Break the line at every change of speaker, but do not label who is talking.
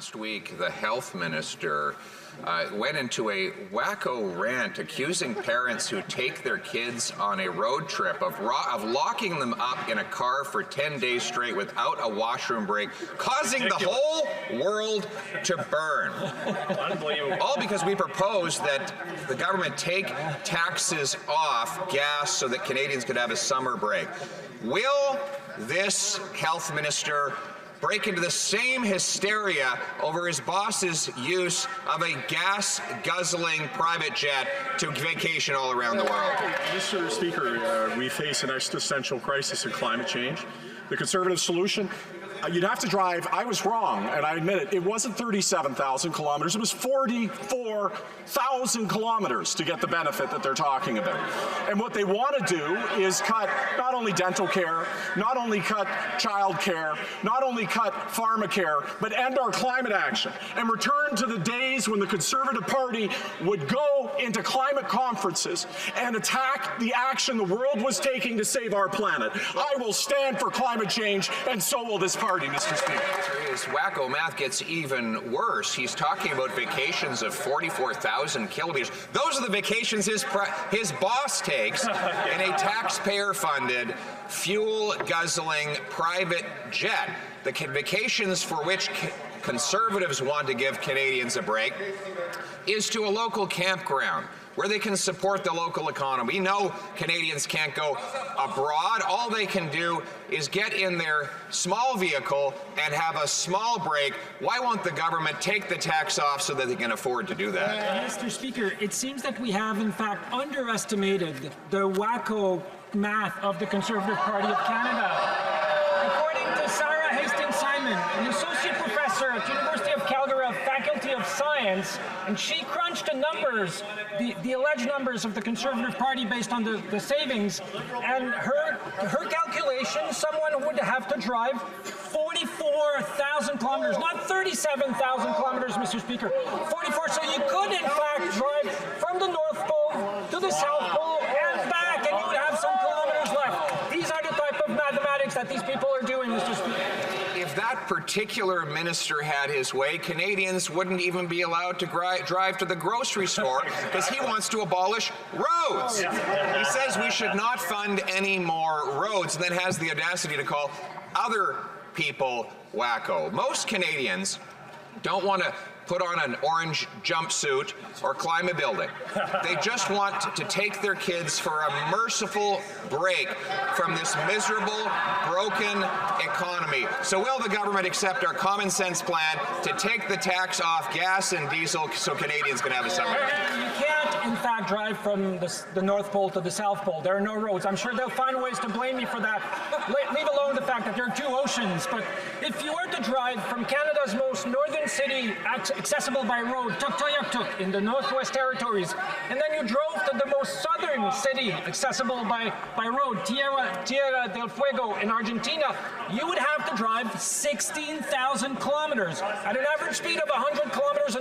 Last week, the health minister went into a WACKO rant accusing parents who take their kids on a road trip of locking them up in a car for 10 days straight without a washroom break, causing the whole world to burn. Unbelievable. All because we proposed that the government take taxes off gas so that Canadians could have a summer break. Will this health minister break into the same hysteria over his boss's use of a gas-guzzling private jet to vacation all around the world?
Mr. Speaker, we face an existential crisis in climate change. The Conservative solution, you'd have to drive. I was wrong, and I admit it. It wasn't 37,000 kilometers. It was 44,000 kilometers to get the benefit that they're talking about. And what they want to do is cut not only dental care, not only cut child care, not only cut pharmacare, but end our climate action and return to the days when the Conservative Party would go into climate conferences and attack the action the world was taking to save our planet. I will stand for climate change, and so will this party. Mr. Speaker.
His WACKO math gets even worse. He's talking about vacations of 44,000 kilometers. Those are the vacations his boss takes in a taxpayer-funded, fuel-guzzling private jet. The vacations for which Conservatives want to give Canadians a break is to a local campground where they can support the local economy. We know Canadians can't go abroad. All they can do is get in their small vehicle and have a small break. Why won't the government take the tax off so that they can afford to do that?
Mr. Speaker, it seems that we have, in fact, underestimated the WACKO math of the Conservative Party of Canada. According to Sarah Hastings-Simon, an associate professor at the University of Calgary Faculty of Science, and she crunched the numbers, the alleged numbers of the Conservative Party based on the savings, and her calculation, someone would have to drive 44,000 kilometers, not 37,000 kilometers, Mr. Speaker. 44, so you could in fact drive from the North Pole to the South Pole and back, and you would have some kilometers left. These are the type of mathematics that these people are doing, Mr. Speaker.
If that particular minister had his way, Canadians wouldn't even be allowed to drive to the grocery store because he wants to abolish roads. He says we should not fund any more roads, and then has the audacity to call other people WACKO. Most Canadians don't want to put on an orange jumpsuit or climb a building. They just want to take their kids for a merciful break from this miserable, broken economy. So will the government accept our common sense plan to take the tax off gas and diesel so Canadians can have a summer?
You can't, in fact, drive from the North Pole to the South Pole. There are no roads. I'm sure they'll find ways to blame me for that, leave alone the fact that there are two oceans. But if you were to drive from Canada's most northern city accessible by road, Tuktoyaktuk in the Northwest Territories, and then you drove to the most southern city accessible by road, Tierra del Fuego in Argentina, you would have to drive 16,000 kilometers at an average speed of 100 kilometers